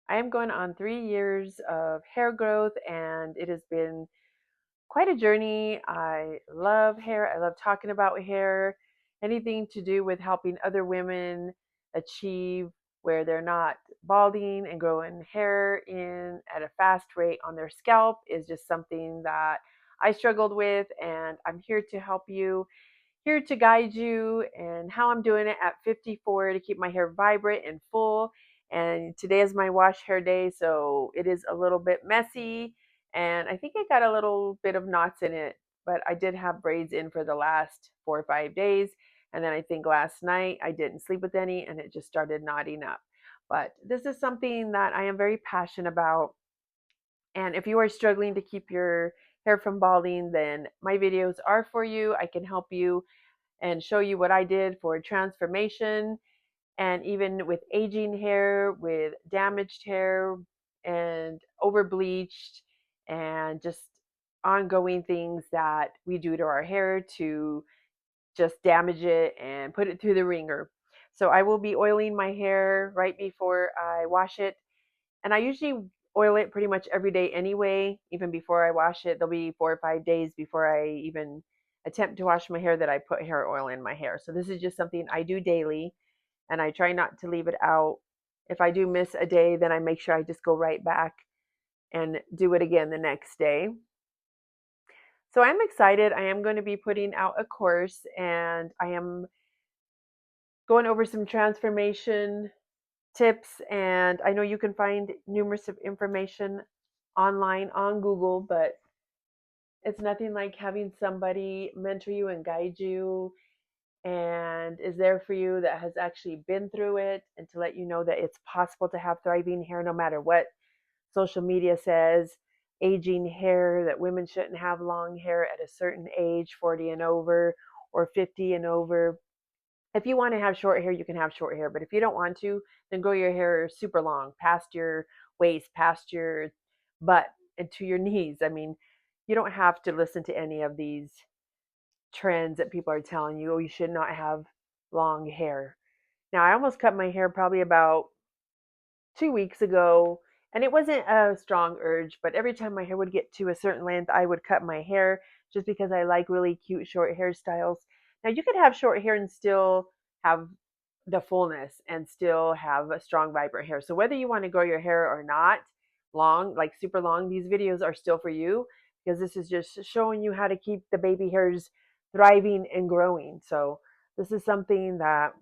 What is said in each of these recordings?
I am going on 3 years of hair growth, and it has been quite a journey. I love hair. I love talking about hair, anything to do with helping other women achieve where they're not balding and growing hair in at a fast rate on their scalp is just something that I struggled with, and I'm here to help you, here to guide you and how I'm doing it at 54 to keep my hair vibrant and full. And today is my wash hair day, so it is a little bit messy. And I think I got a little bit of knots in it, but I did have braids in for the last 4 or 5 days. And then I think last night I didn't sleep with any and it just started knotting up. But this is something that I am very passionate about. And if you are struggling to keep your hair from balding, then my videos are for you. I can help you and show you what I did for transformation and even with aging hair, with damaged hair, and over bleached, and just ongoing things that we do to our hair to just damage it and put it through the ringer. So I will be oiling my hair right before I wash it, and I usually oil it pretty much every day anyway. Even before I wash it, there'll be 4 or 5 days before I even attempt to wash my hair that I put hair oil in my hair. So this is just something I do daily, and I try not to leave it out. If I do miss a day, then I make sure I just go right back and do it again the next day. So I'm excited. I am going to be putting out a course, and I am going over some transformation tips, and I know you can find numerous of information online on Google, but it's nothing like having somebody mentor you and guide you and is there for you that has actually been through it, and to let you know that it's possible to have thriving hair no matter what social media says. Aging hair, that women shouldn't have long hair at a certain age, 40 and over or 50 and over. If you want to have short hair, you can have short hair, but if you don't want to, then grow your hair super long, past your waist, past your butt, and to your knees. I mean, you don't have to listen to any of these trends that people are telling you, oh, you should not have long hair. Now, I almost cut my hair probably about 2 weeks ago, and it wasn't a strong urge, but every time my hair would get to a certain length, I would cut my hair just because I like really cute short hairstyles. Now, you could have short hair and still have the fullness and still have a strong, vibrant hair. So, whether you want to grow your hair or not, long, like super long, these videos are still for you because this is just showing you how to keep the baby hairs thriving and growing. So, this is something that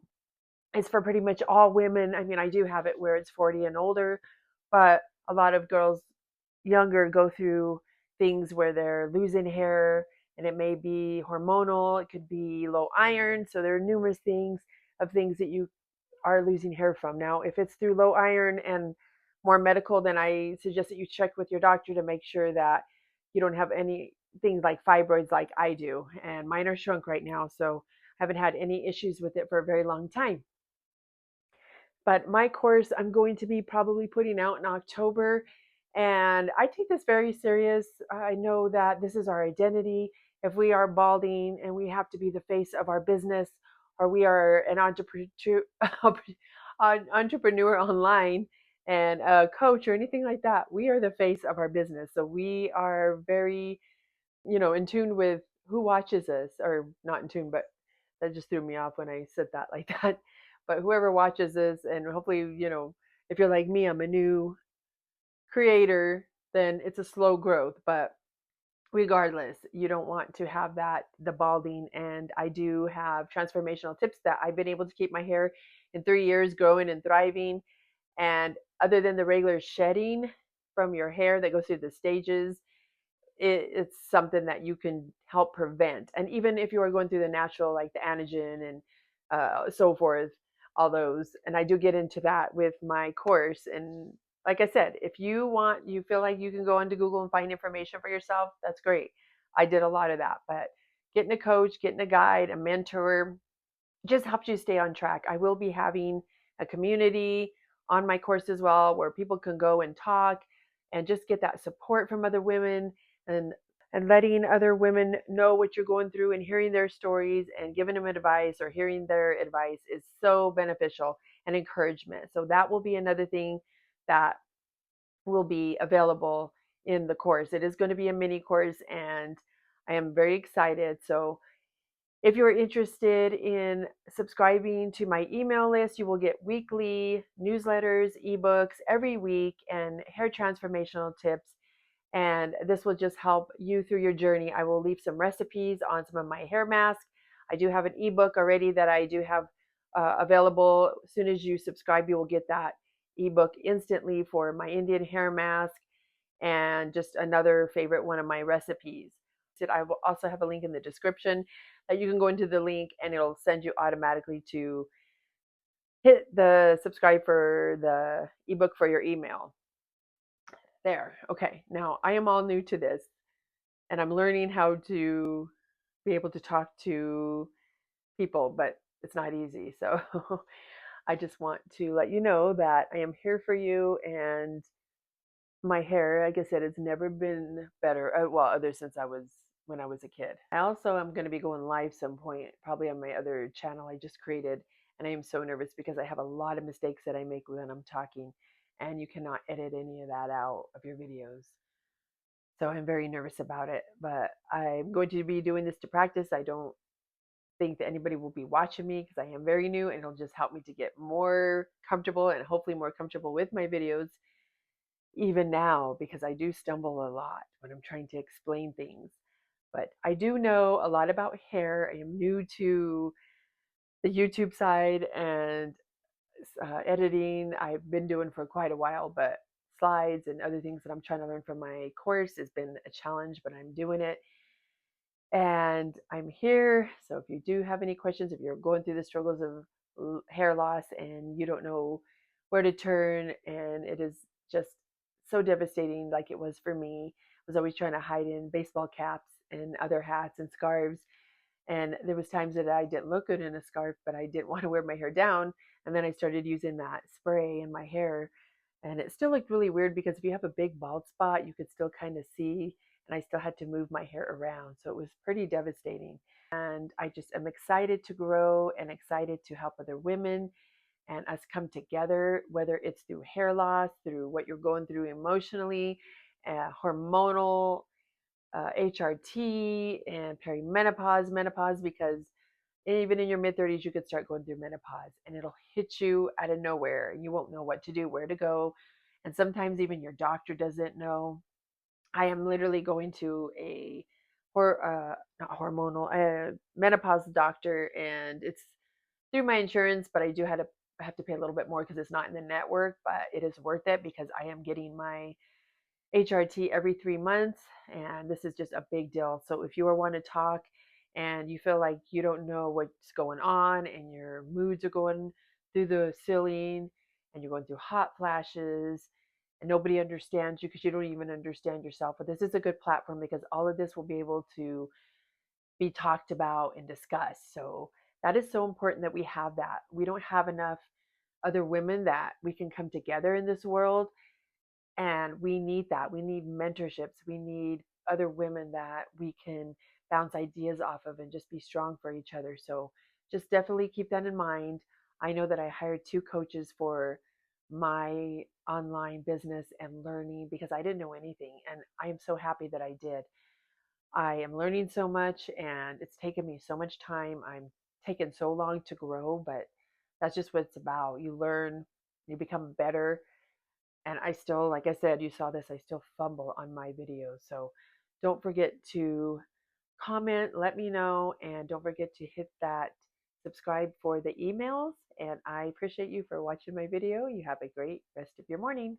it's for pretty much all women. I mean, I do have it where it's 40 and older, but a lot of girls younger go through things where they're losing hair, and it may be hormonal, it could be low iron. So there are numerous things that you are losing hair from. Now, if it's through low iron and more medical, then I suggest that you check with your doctor to make sure that you don't have any things like fibroids like I do. And mine are shrunk right now, so I haven't had any issues with it for a very long time. But my course I'm going to be probably putting out in October. And I take this very serious. I know that this is our identity. If we are balding and we have to be the face of our business, or we are an entrepreneur online and a coach or anything like that, we are the face of our business. So we are very, in tune with who watches us, or not in tune, but that just threw me off when I said that like that. But whoever watches this, and hopefully, if you're like me, I'm a new creator, then it's a slow growth. But regardless, you don't want to have the balding. And I do have transformational tips that I've been able to keep my hair in 3 years growing and thriving. And other than the regular shedding from your hair that goes through the stages, it's something that you can help prevent. And even if you are going through the natural, like the anagen and so forth, all those. And I do get into that with my course. And like I said, if you feel like you can go onto Google and find information for yourself, that's great. I did a lot of that, but getting a coach, getting a guide, a mentor just helps you stay on track. I will be having a community on my course as well where people can go and talk and just get that support from other women, and letting other women know what you're going through and hearing their stories and giving them advice or hearing their advice is so beneficial and encouragement. So that will be another thing that will be available in the course. It is going to be a mini course, and I am very excited. So if you're interested in subscribing to my email list, you will get weekly newsletters, ebooks every week, and hair transformational tips. And this will just help you through your journey. I will leave some recipes on some of my hair masks. I do have an ebook already that I do have available. As soon as you subscribe, you will get that ebook instantly for my Indian hair mask and just another favorite one of my recipes. I will also have a link in the description that you can go into the link and it'll send you automatically to hit the subscribe for the ebook for your email. There. Okay. Now I am all new to this and I'm learning how to be able to talk to people, but it's not easy. So I just want to let you know that I am here for you, and my hair, like I said, it's never been better. Well, other since I was when I was a kid. I also am going to be going live some point, probably on my other channel I just created, and I am so nervous because I have a lot of mistakes that I make when I'm talking, and you cannot edit any of that out of your videos. So I'm very nervous about it, but I'm going to be doing this to practice. I don't think that anybody will be watching me because I am very new, and it'll just help me to get more comfortable and hopefully more comfortable with my videos even now, because I do stumble a lot when I'm trying to explain things. But I do know a lot about hair. I am new to the YouTube side, and editing I've been doing for quite a while, but slides and other things that I'm trying to learn from my course has been a challenge, but I'm doing it. And I'm here. So if you do have any questions, if you're going through the struggles of hair loss and you don't know where to turn, and it is just so devastating, like it was for me, I was always trying to hide in baseball caps and other hats and scarves. And there was times that I didn't look good in a scarf, but I didn't want to wear my hair down. And then I started using that spray in my hair, and it still looked really weird because if you have a big bald spot, you could still kind of see, and I still had to move my hair around. So it was pretty devastating. And I just am excited to grow and excited to help other women and us come together, whether it's through hair loss, through what you're going through emotionally, hormonal, HRT, and perimenopause, menopause, because even in your mid 30s, you could start going through menopause and it'll hit you out of nowhere and you won't know what to do, where to go. And sometimes even your doctor doesn't know. I am literally going to a not hormonal, menopause doctor, and it's through my insurance, but have to pay a little bit more because it's not in the network, but it is worth it because I am getting my HRT every 3 months, and this is just a big deal. So if you want to talk and you feel like you don't know what's going on and your moods are going through the ceiling and you're going through hot flashes and nobody understands you because you don't even understand yourself, but this is a good platform because all of this will be able to be talked about and discussed. So that is so important that we have that. We don't have enough other women that we can come together in this world, and we need that. We need mentorships. We need other women that we can bounce ideas off of and just be strong for each other. So just definitely keep that in mind. I know that I hired 2 coaches for my online business and learning because I didn't know anything. And I am so happy that I did. I am learning so much and it's taken me so much time. I'm taken so long to grow, but that's just what it's about. You learn, you become better, and I still, like I said, you saw this, I still fumble on my videos. So don't forget to comment, let me know, and don't forget to hit that subscribe for the emails. And I appreciate you for watching my video. You have a great rest of your morning.